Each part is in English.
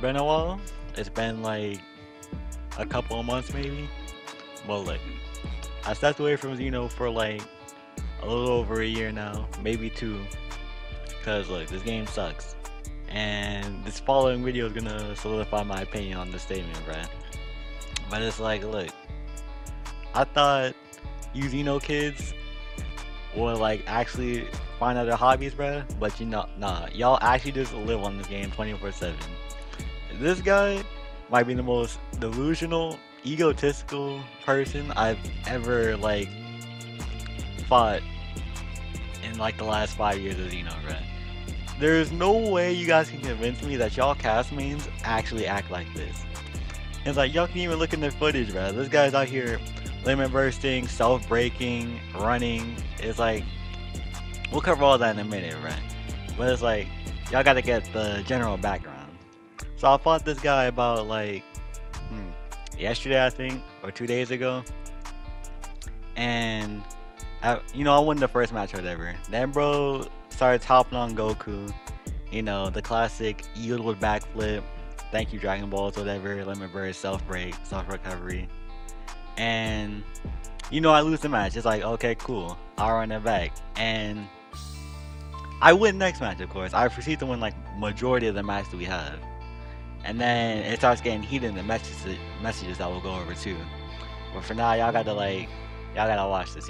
been a while. It's been like a couple of months maybe. But look, I stepped away from Xeno for like a little over a year now, maybe two. Cause look, this game sucks. And this following video is gonna solidify my opinion on this statement, bruh. But it's like, look, I thought you Xeno kids would like actually find other hobbies, bruh. But you know, nah, y'all actually just live on this game 24/7. This guy might be the most delusional, egotistical person I've ever like fought in like the last 5 years of Xeno, bruh. There's no way you guys can convince me that y'all cast mains actually act like this. It's like y'all can even look in their footage, bruh. This guy's out here limit bursting, self-breaking, running. It's like we'll cover all that in a minute, right? But it's like y'all gotta get the general background. So I fought this guy about like yesterday I think, or 2 days ago, and I won the first match or whatever. Then bro starts hopping on Goku, the classic yield backflip, thank you Dragon Balls, whatever, limit burst, self break, self recovery, and I lose the match. It's like okay, cool, I'll run it back, and I win next match. Of course, I proceed to win like majority of the match that we have, and then it starts getting heated in the messages that we'll go over too. But for now, y'all gotta watch this.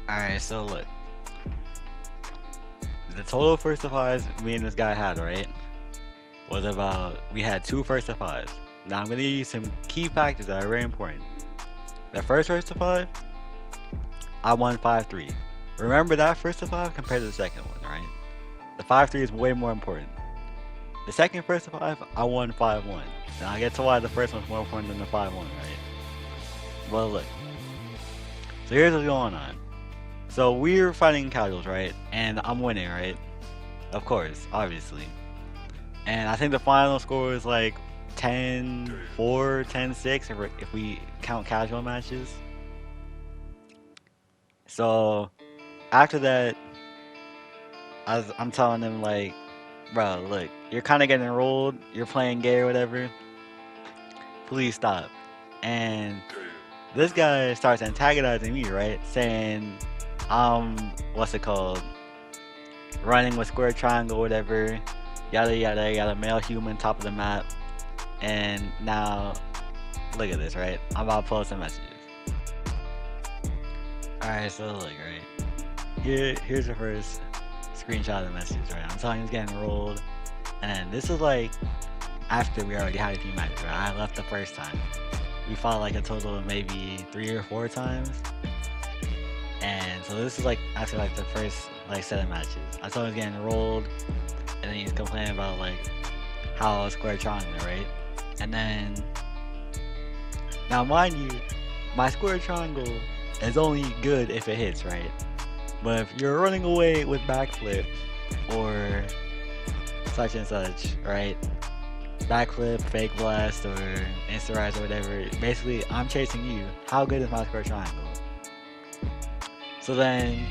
Alright, so look. The total first to fives me and this guy had, right? Was we had two first to fives. Now I'm gonna give you some key factors that are very important. The first to five, I won 5-3. Remember that first to five compared to the second one, right? The 5-3 is way more important. The second first to five, I won 5-1. Now I get to why the first one's more important than the 5-1, right? Well, look. So here's what's going on. So we're fighting casuals, right? And I'm winning, right? Of course, obviously. And I think the final score is like 10-4, 10-6 if we count casual matches. So after that, I'm telling them like, bro, look, you're kind of getting rolled. You're playing gay or whatever. Please stop. And this guy starts antagonizing me, right? Saying what's it called? Running with square triangle, whatever. Yada yada yada, male human, top of the map. And now, look at this, right? I'm about to post some messages. Alright, so look, right? Here's the first screenshot of the message, right? I'm telling you he's getting rolled. And then this is like after we already had a few matches, right? I left the first time. We fought like a total of maybe 3 or 4 times. And so this is like after like the first like set of matches. I saw him getting rolled, and then he's complaining about like how square triangle, right? And then now mind you, my square triangle is only good if it hits, right? But if you're running away with backflip or such and such, right? Backflip, fake blast, or insta rise or whatever. Basically, I'm chasing you. How good is my square triangle? So then,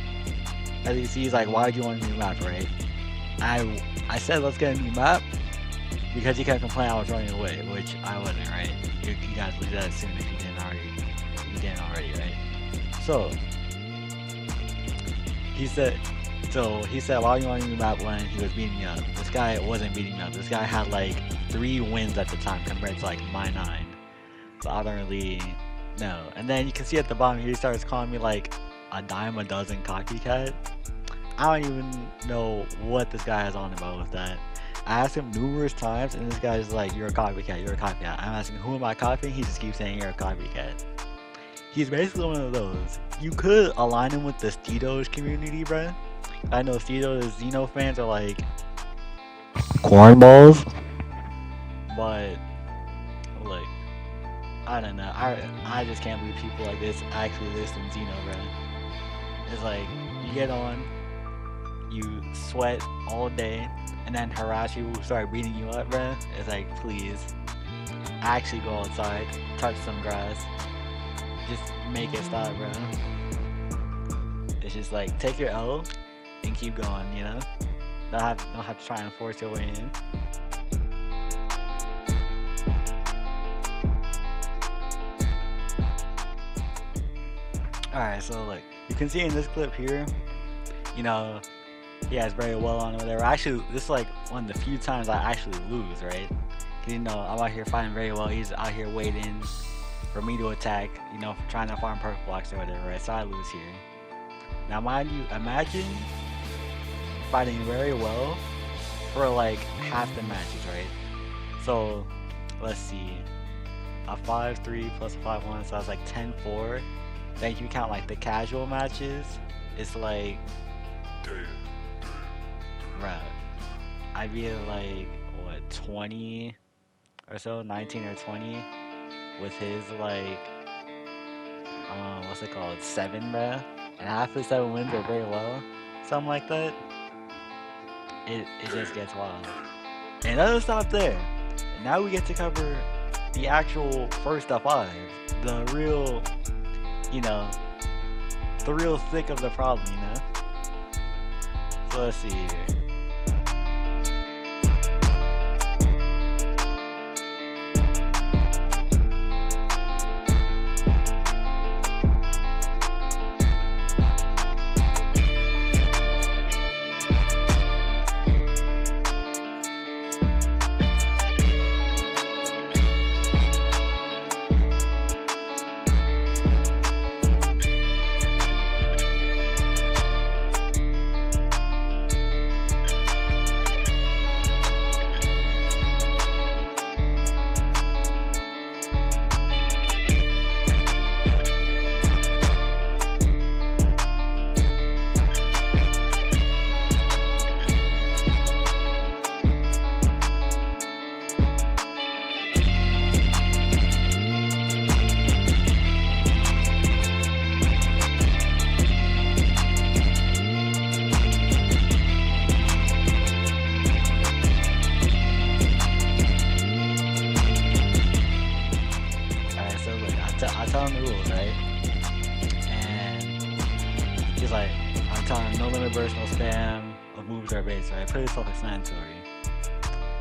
as you see, he's like, why do you want a new map, right? I said, let's get a new map, because he kept complaining I was running away, which I wasn't, right? You guys leave that soon if you didn't already, right? So, he said, why do you want a new map when he was beating me up? This guy wasn't beating me up. This guy had like 3 wins at the time compared to like my 9. So I don't really know. And then you can see at the bottom here, he starts calling me like a dime a dozen copycat. I don't even know what this guy is on about with that. I asked him numerous times, and this guy's like, you're a copycat, you're a copycat. I'm asking, who am I copying? He just keeps saying you're a copycat. He's basically one of those. You could align him with the Steedos community, bruh. I know Steedos Xeno fans are like cornballs, but look, I don't know. I just can't believe people like this actually listen to Xeno, bruh. It's like, you get on, you sweat all day, and then harass you, start beating you up, bruh. It's like, please, actually go outside, touch some grass, just make it stop, bruh. It's just like, take your L and keep going, you know? Don't have to try and force your way in. Alright, so look, you can see in this clip here, you know, he has very well on or whatever. Actually, this is like one of the few times I actually lose, right? Cause you know, I'm out here fighting very well. He's out here waiting for me to attack, you know, trying to farm perk blocks or whatever, right? So I lose here. Now mind you, imagine fighting very well for like half the matches, right? So, let's see. A 5-3 plus a 5-1, so that's like 10-4. Then if you count like the casual matches, it's like, right, I'd be at like, what, 20 or so, 19 or 20 with his like, what's it called, 7, bruh. And half the 7 wins are very low, something like that. It just gets wild. And it doesn't stop there. And now we get to cover the actual first of 5, the real, you know, the real thick of the problem, you know? So let's see here. I tell him the rules, right? And he's like, I'm telling him no limit burst, no spam of moves or base, right? Pretty self-explanatory.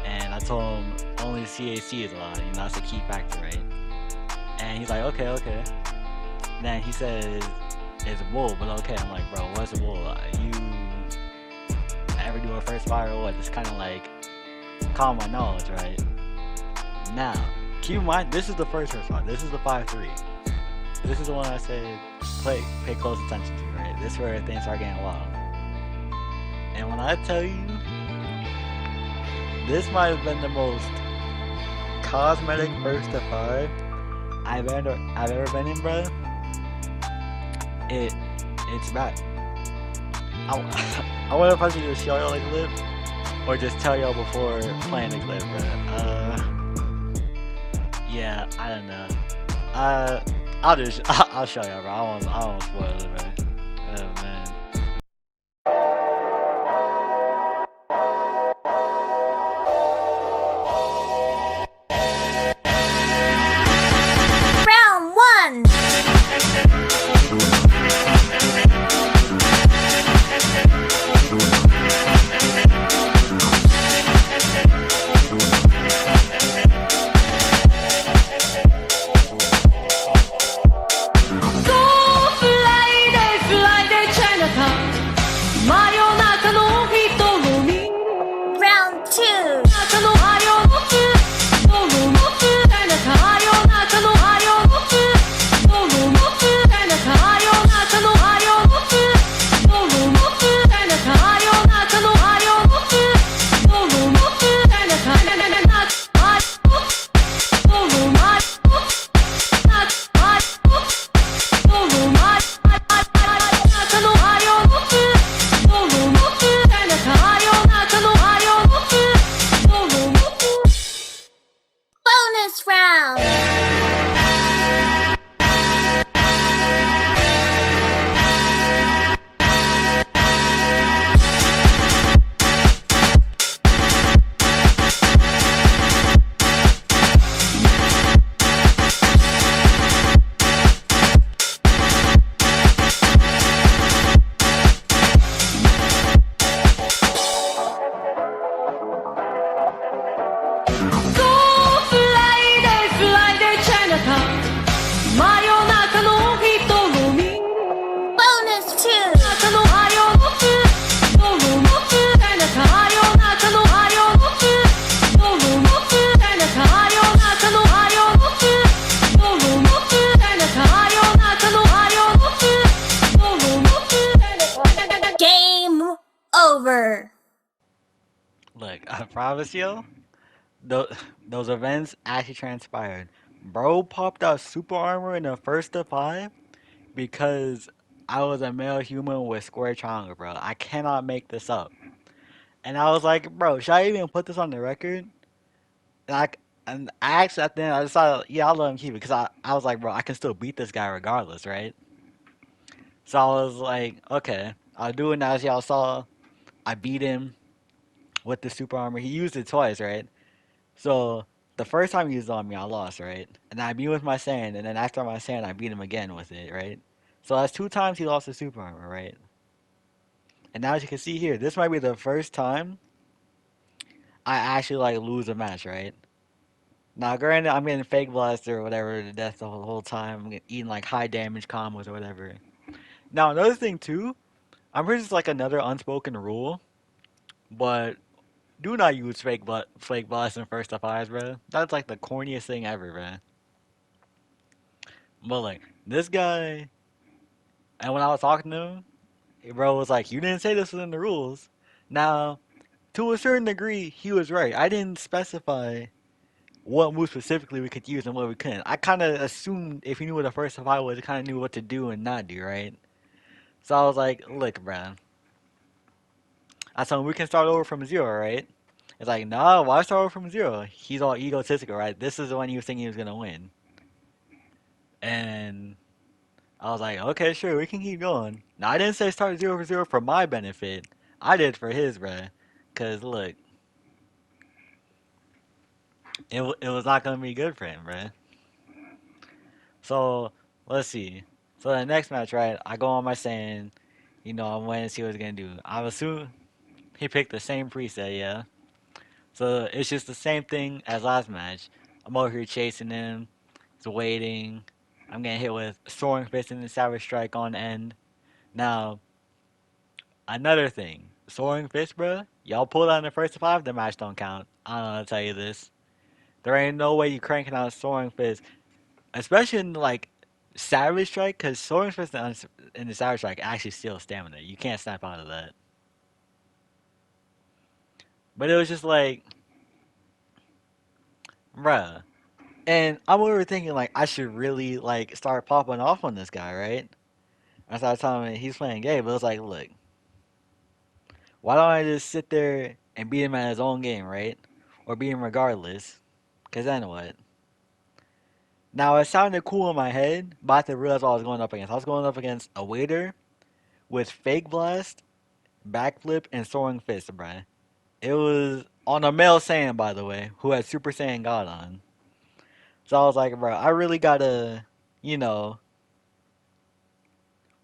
And I told him only CAC is allowed, you know, that's a key factor, right? And he's like, okay, okay. Then he says, it's wool, but okay. I'm like, bro, what's a wool? You ever do a first fire or what? Just kind of like calm my knowledge, right? Now, keep in mind, this is the first fire. This is the 5-3. This is the one I said pay close attention to, right? This is where things start getting wild. And when I tell you, this might have been the most cosmetic first to 5 I've ever been in, bro. It's bad. I wonder if I should just show y'all the clip or just tell y'all before playing the clip, bro. Yeah, I don't know. I'll show y'all, bro. I won't spoil it, bro. Oh man. Round 1. Privacy, those, those events actually transpired. Bro popped out super armor in the first of five because I was a male human with square triangle, bro. I cannot make this up. And I was like, bro, should I even put this on the record? And I actually at the end I decided, yeah, I'll let him keep it because I was like, bro, I can still beat this guy regardless, right? So I was like, okay, I'll do it now. As y'all saw, I beat him with the super armor. He used it twice, right? So the first time he used it on me, I lost, right? And I beat him with my sand, and then after my sand, I beat him again with it, right? So that's two times he lost the super armor, right? And now as you can see here, this might be the first time I actually like lose a match, right? Now, granted, I'm getting fake blaster or whatever to death the whole time. I'm eating like high damage combos or whatever. Now, another thing too, I'm pretty sure it's like another unspoken rule, but do not use fake blast in first of eyes, bro. That's like the corniest thing ever, bro. But like this guy, and when I was talking to him, bro was like, "You didn't say this was in the rules." Now, to a certain degree, he was right. I didn't specify what move specifically we could use and what we couldn't. I kind of assumed if he knew what a first of eye was, he kind of knew what to do and not do, right? So I was like, "Look, bro." I told him we can start over from zero, right? It's like, nah, why start over from zero? He's all egotistical, right? This is the one he was thinking he was gonna win. And I was like, okay, sure, we can keep going. Now I didn't say start zero for zero for my benefit. I did for his, bruh. Cause look, it was not gonna be good for him, bruh. So let's see. So the next match, right? I go on my saying, I'm waiting to see what he's gonna do. I'm assuming he picked the same preset, yeah. So it's just the same thing as last match. I'm over here chasing him. He's waiting. I'm getting hit with Soaring Fist and the Savage Strike on end. Now, another thing. Soaring Fist, bro. Y'all pulled out in the first five, the match don't count. I don't know how to tell you this. There ain't no way you cranking out Soaring Fist. Especially in, like, Savage Strike, because Soaring Fist and the Savage Strike actually steal stamina. You can't snap out of that. But it was just like, bruh. And I'm over thinking like I should really like start popping off on this guy, right? I started telling him he's playing gay, but it's like, look, why don't I just sit there and beat him at his own game, right? Or beat him regardless? Cause then what? Now it sounded cool in my head, but I had to realize what I was going up against. I was going up against a waiter with fake blast, backflip, and soaring fist, bruh. It was on a male Saiyan, by the way, who had Super Saiyan God on. So I was like, bro, I really gotta, you know,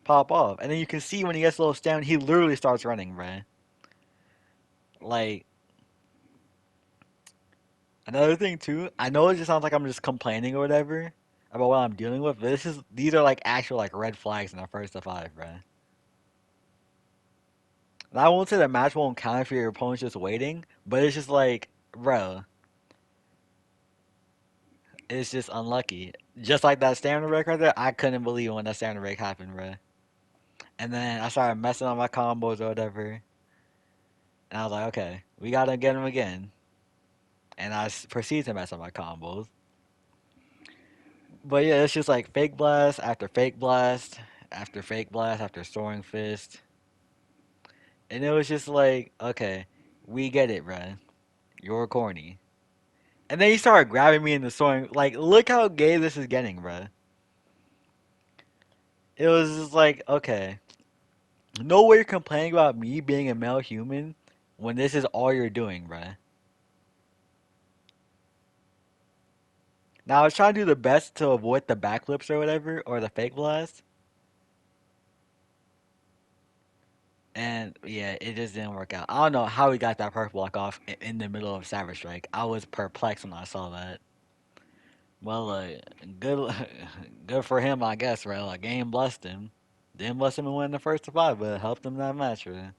pop off. And then you can see when he gets a little stamina, he literally starts running, bruh. Like, another thing too, I know it just sounds like I'm just complaining or whatever about what I'm dealing with, but these are like actual like red flags in the first of five, bruh. And I won't say the match won't count if your opponent's just waiting, but it's just like, bro, it's just unlucky. Just like that stamina break right there, I couldn't believe when that stamina break happened, bruh. And then I started messing up my combos or whatever, and I was like, okay, we gotta get him again. And I proceed to mess up my combos. But yeah, it's just like fake blast after fake blast after fake blast after soaring fist. And it was just like, okay, we get it, bruh. You're corny. And then he started grabbing me in the soaring. Like, look how gay this is getting, bruh. It was just like, okay. No way you're complaining about me being a male human when this is all you're doing, bruh. Now, I was trying to do the best to avoid the backflips or whatever, or the fake blast. And yeah, it just didn't work out. I don't know how he got that purple block off in the middle of Savage Strike. I was perplexed when I saw that. Well, good, good for him, I guess. Right, like game blessed him. Didn't bless him and win the first to five, but it helped him that match. Right?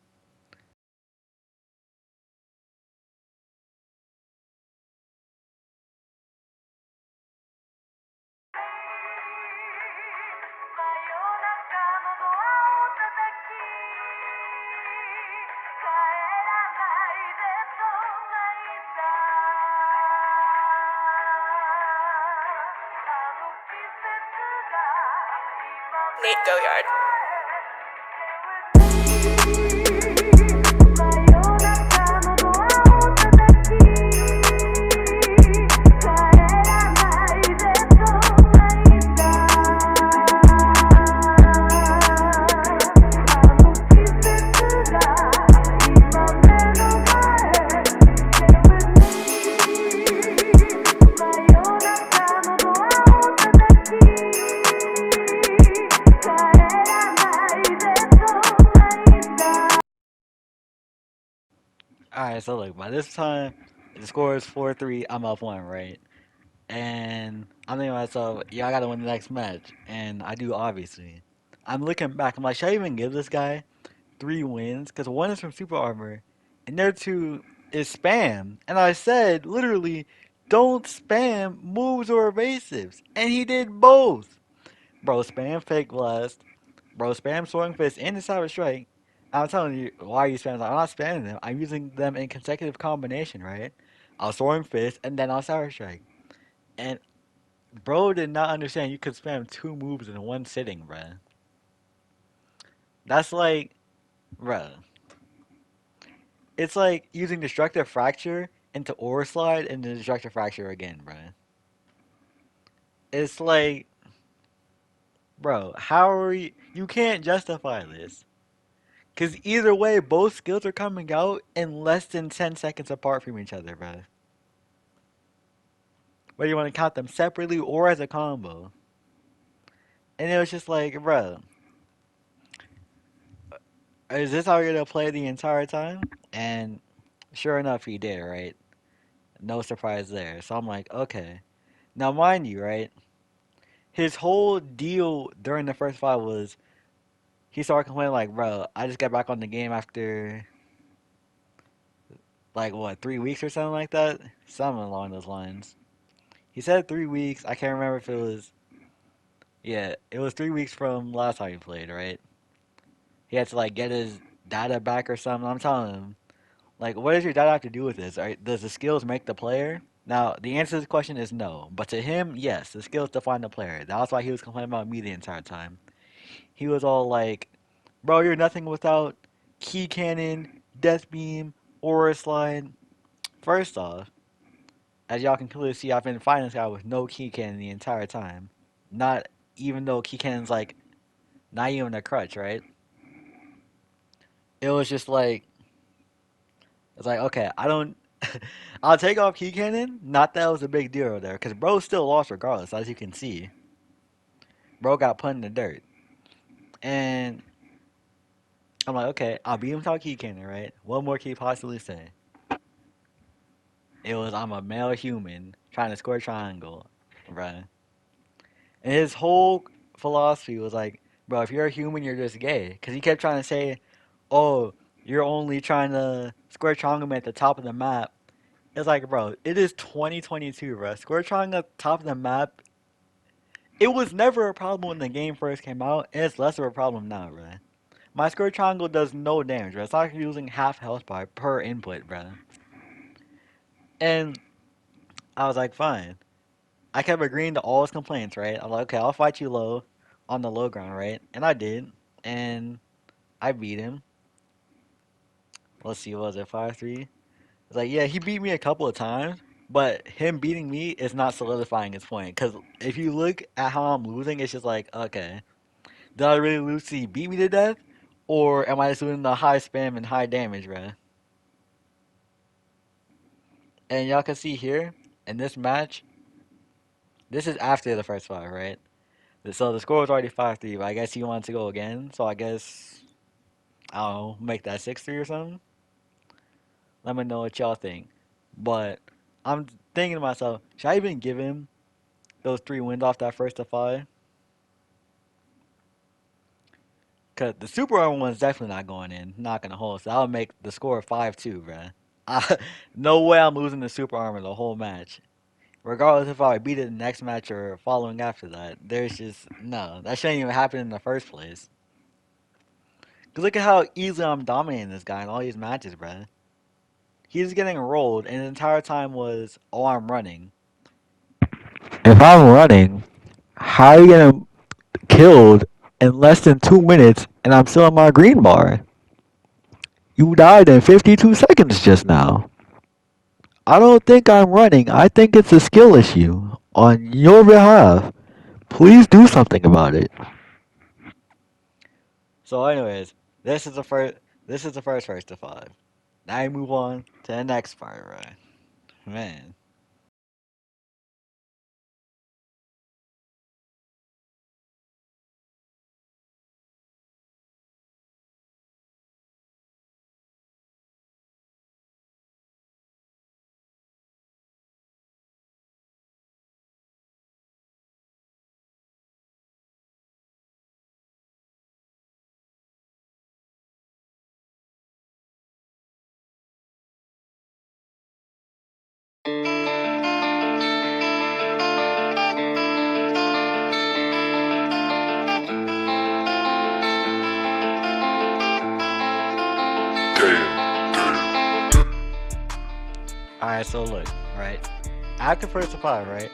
Nate Goyard. Alright, so look, by this time, the score is 4-3. I'm up one, right? And I'm thinking to myself, yeah, I gotta win the next match. And I do, obviously. I'm looking back, I'm like, should I even give this guy 3 wins? Because one is from Super Armor, and the other two is spam. And I said, literally, don't spam moves or evasives. And he did both. Bro, spam Fake Blast. Bro, spam Soaring Fist and the Cyber Strike. I'm telling you, why are you spamming them? I'm not spamming them. I'm using them in consecutive combination, right? I'll Soaring Fist and then I'll Cyber Strike. And bro did not understand you could spam 2 moves in one sitting, bruh. That's like, bruh. It's like using Destructive Fracture into Aura Slide and then Destructive Fracture again, bruh. It's like, bro, how are you? You can't justify this. Because either way, both skills are coming out in less than 10 seconds apart from each other, bro. Whether you want to count them separately or as a combo. And it was just like, bro, is this how you're going to play the entire time? And sure enough, he did, right? No surprise there. So I'm like, okay. Now, mind you, right? His whole deal during the first fight was he started complaining, like, bro, I just got back on the game after, like, what, 3 weeks or something like that? Something along those lines. He said 3 weeks. I can't remember if it was. Yeah, it was 3 weeks from last time he played, right? He had to like get his data back or something. I'm telling him, like, what does your data have to do with this? Right? Does the skills make the player? Now, the answer to this question is no. But to him, yes, the skills define the player. That's why he was complaining about me the entire time. He was all like, bro, you're nothing without Key Cannon, Death Beam, Aura Slide. First off, as y'all can clearly see, I've been fighting this guy with no Key Cannon the entire time. Not even though Key Cannon's like not even a crutch, right? It was just like it's like okay, I don't. I'll take off Key Cannon. Not that it was a big deal there, because bro still lost regardless, as you can see. Bro got put in the dirt, and I'm like, okay, I'll beat him without Key Cannon, right? What more can you possibly say? It was I'm a male human trying to score a triangle, right? And his whole philosophy was like, bro, if you're a human, you're just gay. Because he kept trying to say, oh, you're only trying to square triangle at the top of the map. It's like, bro, it is 2022, bro. Square triangle at the top of the map, it was never a problem when the game first came out, and it's less of a problem now, bro. My square triangle does no damage, bro. It's like using half health bar per input, bro. And I was like, fine. I kept agreeing to all his complaints, right? I'm like, okay, I'll fight you low on the low ground, right? And I did. And I beat him. Let's see, what was it 5-3? It's like, yeah, he beat me a couple of times, but him beating me is not solidifying his point. Because if you look at how I'm losing, it's just like, okay, did I really lose to he beat me to death? Or am I just doing the high spam and high damage, bruh? And y'all can see here, in this match, this is after the first five, right? So the score was already 5-3, but I guess he wanted to go again. So I guess, I don't know, make that 6-3 or something? Let me know what y'all think. But I'm thinking to myself, should I even give him those 3 wins off that first to five? Because the Super Armor one's definitely not going in. Not going to hold. So that'll make the score 5-2, bruh. No way I'm losing the Super Armor the whole match. Regardless if I beat it in the next match or following after that. There's just, no. That shouldn't even happen in the first place. Because look at how easily I'm dominating this guy in all these matches, bruh. He's getting rolled, and the entire time was, oh, I'm running. If I'm running, how are you getting killed in less than 2 minutes, and I'm still in my green bar. You died in 52 seconds just now. I don't think I'm running. I think it's a skill issue on your behalf. Please do something about it. So, anyways, this is the first. This is the first to five. Now you move on to the next part, right? Man. Alright, so look, right? After first to five, right?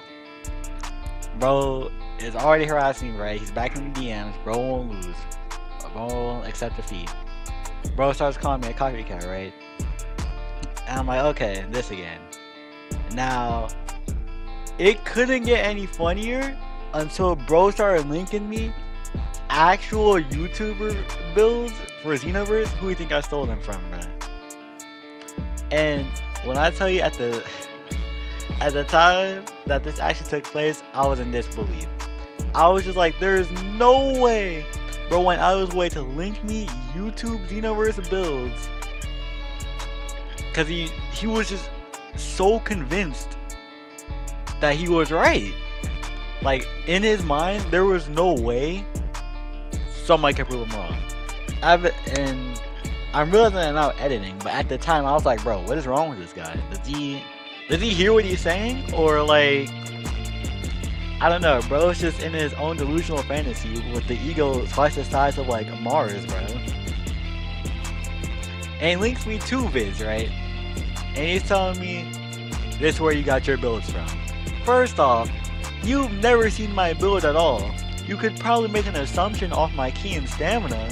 Bro is already harassing me, right? He's back in the DMs. Bro won't lose. Bro won't accept defeat. Bro starts calling me a copycat, right? And I'm like, okay, this again. Now, it couldn't get any funnier until bro started linking me actual YouTuber builds for Xenoverse. Who do you think I stole them from, bro? And when I tell you at the time that this actually took place, I was in disbelief. I was just like, there's no way. Bro went out of his way to link me YouTube Xenoverse builds. Cause he was just so convinced that he was right. Like, in his mind, there was no way somebody could prove him wrong. And I'm realizing that now editing, but at the time I was like, bro, what is wrong with this guy? Does he hear what he's saying? Or like, I don't know, bro. It's just in his own delusional fantasy with the ego twice the size of like Mars, bro. And he links me two vids, right? And he's telling me this is where you got your builds from. First off, you've never seen my build at all. You could probably make an assumption off my key and stamina,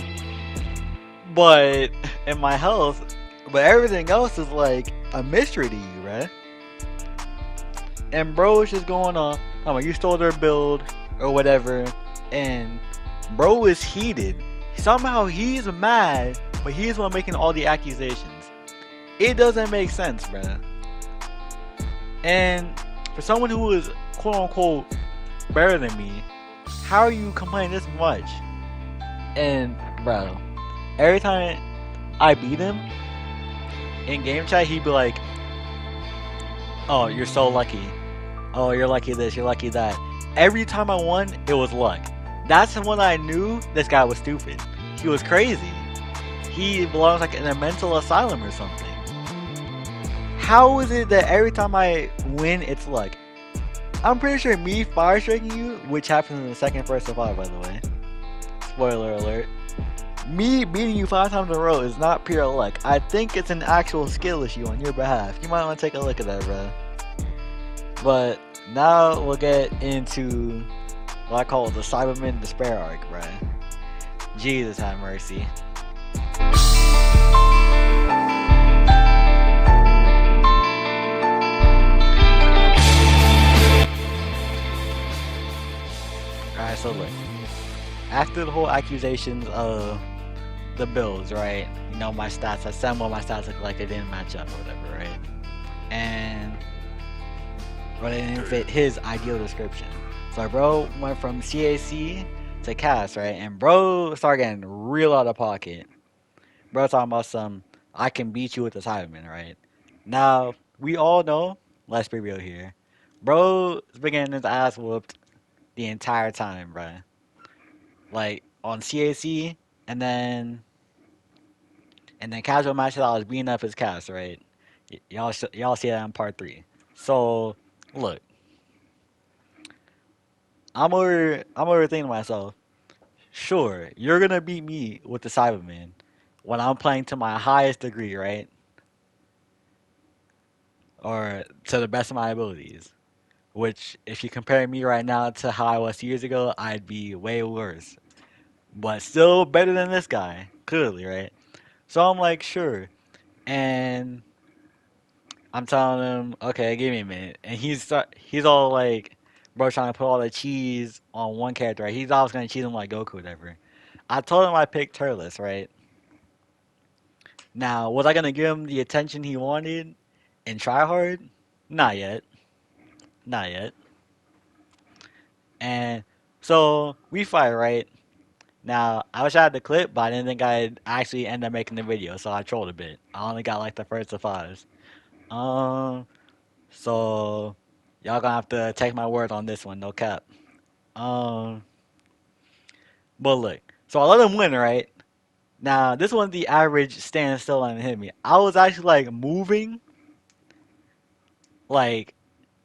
but and my health, but everything else is like a mystery to you, right? And bro is just going on, oh, you stole their build or whatever, and bro is heated. Somehow he's mad, but he's the one making all the accusations. It doesn't make sense, bruh. And for someone who is quote unquote better than me, how are you complaining this much? And bro, every time I beat him in game chat, he'd be like, oh, you're so lucky. Oh, you're lucky this, you're lucky that. Every time I won, it was luck. That's when I knew this guy was stupid. He was crazy. He belongs like in a mental asylum or something. How is it that every time I win, it's luck? I'm pretty sure me fire striking you, which happens in the second first of all, by the way. Spoiler alert. Me beating you 5 times in a row is not pure luck. I think it's an actual skill issue on your behalf. You might want to take a look at that, bro. But now we'll get into what I call the Cyberman Despair arc, bro. Jesus have mercy. Alright, so look. After the whole accusations of the builds, right? You know, my stats, I said what my stats look like they didn't match up or whatever, right? And bro, they didn't fit his ideal description. So bro went from CAC to CAS, right? And bro started getting real out of pocket. Bro talking about some, I can beat you with the Cyberman, right? Now, we all know, let's be real here, bro's been getting his ass whooped the entire time, bro. Like, on CAC, and then casual matches, I was beating up his cast, right? Y'all see that in part 3. So, look, I'm overthinking myself. Sure, you're gonna beat me with the Cyberman when I'm playing to my highest degree, right? Or to the best of my abilities. Which, if you compare me right now to how I was years ago, I'd be way worse. but still better than this guy, clearly, right? So I'm like, sure. And I'm telling him, okay, give me a minute. And he's all like, bro, trying to put all the cheese on one character, right? He's always gonna cheese him like Goku, whatever. I told him I picked Turles, right? Now, was I gonna give him the attention he wanted and try hard? Not yet. Not yet. And so we fight, right? Now, I wish I had the clip, but I didn't think I'd actually end up making the video, so I trolled a bit. I only got like the first of fives. Um, so y'all gonna have to take my word on this one, no cap. Um, but look, so I let him win, right? Now, this wasn't the average stand still and hit me. I was actually like moving, like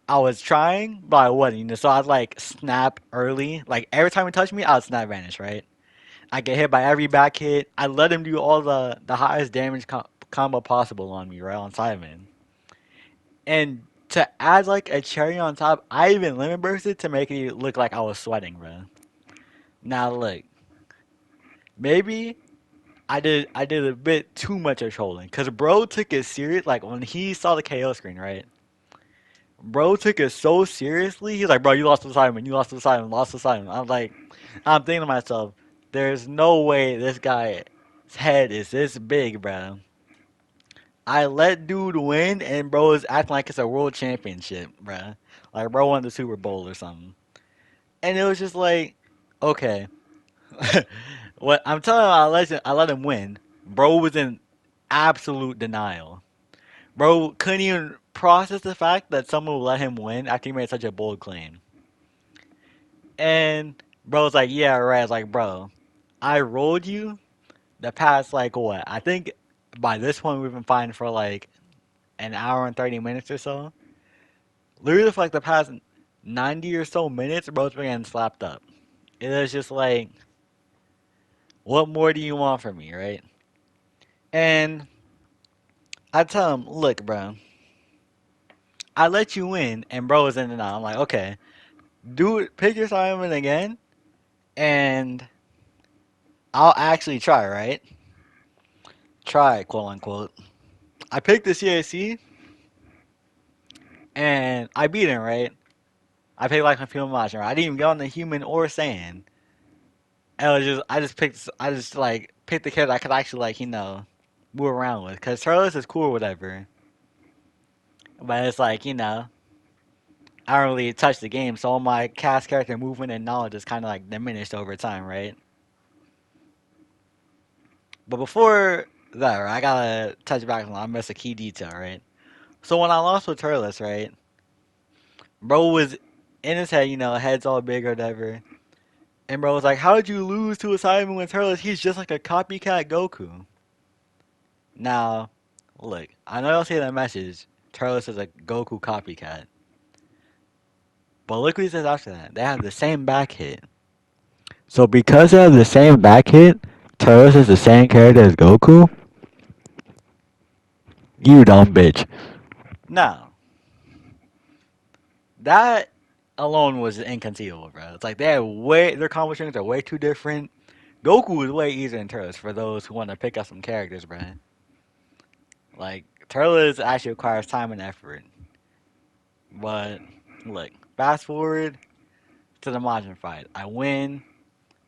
I was trying, but I wasn't. So I'd like snap early. Like every time he touched me, I'd snap vanish, right? I get hit by every back hit. I let him do all the highest damage combo possible on me, right, on Simon. And to add like a cherry on top, I even limit bursted to make it look like I was sweating, bro. Now look, maybe I did a bit too much of trolling, cause bro took it serious. Like when he saw the KO screen, right? Bro took it so seriously. He's like, bro, you lost to Simon. You lost to Simon. Lost to Simon. I'm thinking to myself, there's no way this guy's head is this big, bro. I let dude win, and bro is acting like it's a world championship, bro. Like bro won the Super Bowl or something. And it was just like, okay, what I'm telling you, I let him win. Bro was in absolute denial. Bro couldn't even process the fact that someone would let him win after he made such a bold claim. And bro was like, yeah, right. I was like, bro, I rolled you the past like what? I think by this point we've been fighting for like an hour and 30 minutes or so. Literally for like the past 90 or so minutes, bro's been getting slapped up. It was just like, what more do you want from me, right? And I tell him, look, bro, I let you win, and bro was in and out. I'm like, okay, do it, pick your assignment again, and I'll actually try, right? Try, quote unquote. I picked the CAC, and I beat him, right? I picked like a human monster. Right? I didn't even get on the human or sand. And it was just, I just like picked the character I could actually like, move around with. Cause Turles is cool or whatever, but it's like, I don't really touch the game, so all my cast character movement and knowledge is kind of like diminished over time, right? But before that, right, I gotta touch back on, I missed a key detail, right? So when I lost with Turles, right, bro was in his head, head's all big or whatever. And bro was like, how did you lose to a Simon with Turles? He's just like a copycat Goku. Now, look, I know you'll see that message. Turles is a Goku copycat. But look what he says after that. They have the same back hit. So because they have the same back hit, Turles is the same character as Goku? You dumb bitch. Now, that alone was inconceivable, bro. It's like their accomplishments are way too different. Goku is way easier than Turles for those who want to pick up some characters, bro. Like Turles actually requires time and effort. But look, fast forward to the Majin fight. I win.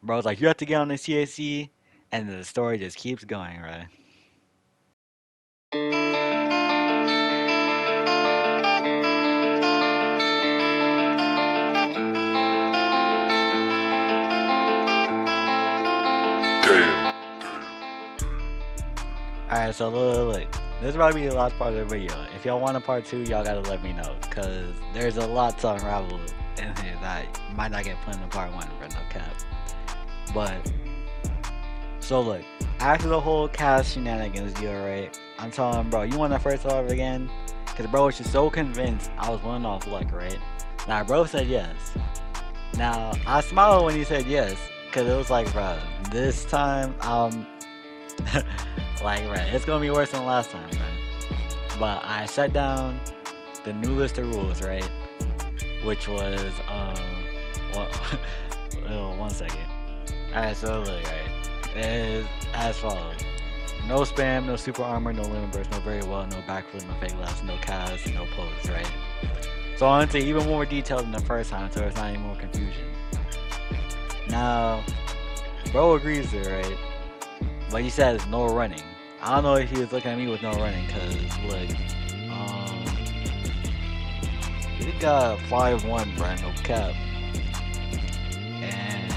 Bro's like, you have to get on the CAC, and the story just keeps going, right? Alright, so look. This is probably the last part of the video. If y'all want a part 2, y'all gotta let me know. Because there's a lot to unravel in here that might not get put in the part 1, bro, no cap. But, so look. After the whole cast shenanigans deal, right? I'm telling him, bro, you want that first love again? Because bro was just so convinced I was winning off luck, right? Now, bro said yes. Now, I smiled when he said yes. Because it was like, bro, this time, like, right, it's gonna be worse than last time, right? But I set down the new list of rules, right? Which was, one second. Alright, so look, right. It is as follows. No spam, no super armor, no limit burst, no very well, no backflip, no fake laughs, no cast, no pose, right? So I want to even more detailed than the first time so there's not any more confusion. Now, bro agrees there, right? But he says no running. I don't know if he was looking at me with no running, cause look, he got 5'1", bro, no cap. And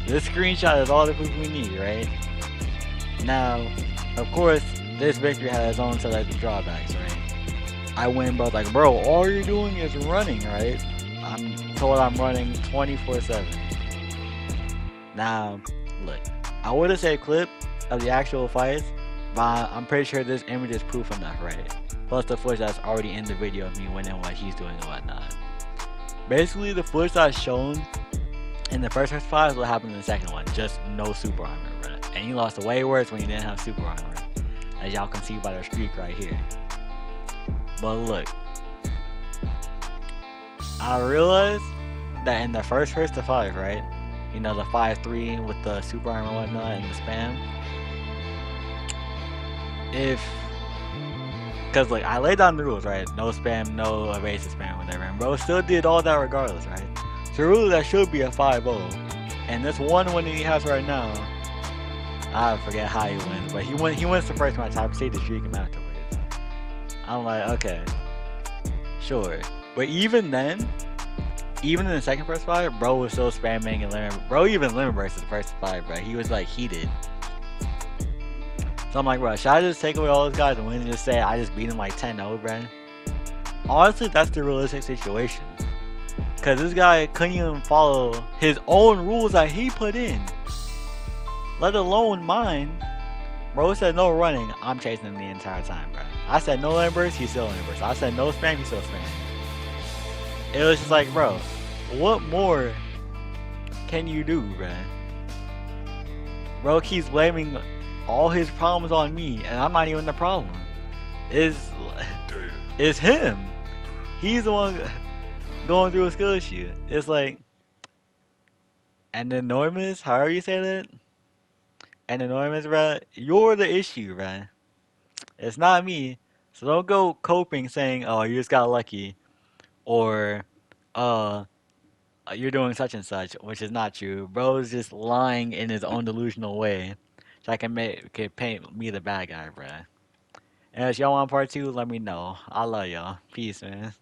this screenshot is all the proof we need, right? Now, of course, this victory has its own set of drawbacks, right? I win, bro. Like, bro, all you're doing is running, right? I'm told I'm running 24/7. Now, look, I would have said clip of the actual fights, but I'm pretty sure this image is proof enough, right? Plus the footage that's already in the video of me winning what he's doing and whatnot. Basically, the footage that's shown in the first fight is what happened in the second one. Just no super armor, bro. And he lost way worse when he didn't have super armor. As y'all can see by the streak right here. But look, I realized that in the first to 5, right? You know, the 5-3 with the super armor and whatnot and the spam. Because like, I laid down the rules, right? No spam, no evasive spam, whatever. And bro still did all that regardless, right? So really that should be a 5-0. And this one win that he has right now, I forget how he wins, but he wins the first match. I say to streak him afterwards. I'm like, okay, sure. But even then, even in the second first fight, bro was still spamming and limit. Bro even limit burst the first fight, bro. He was like heated. So I'm like, bro, should I just take away all those guys and win and just say I just beat him like 10-0, bro? Honestly, that's the realistic situation. Cause this guy couldn't even follow his own rules that he put in, let alone mine. Bro said no running, I'm chasing him the entire time, bro. I said no limit burst, he's still limit burst. I said no spam, he's still spam. It was just like, bro, what more can you do, bro? Bro keeps blaming all his problems on me, and I'm not even the problem. It's him. He's the one going through a skill issue. It's like, and enormous, however you say that, and enormous, bro, you're the issue, bro. It's not me. So don't go coping saying, oh, you just got lucky, or you're doing such and such, which is not true. Bro's just lying in his own delusional way, so I can paint me the bad guy, bro. And if y'all want part 2, let me know. I love y'all. Peace, man.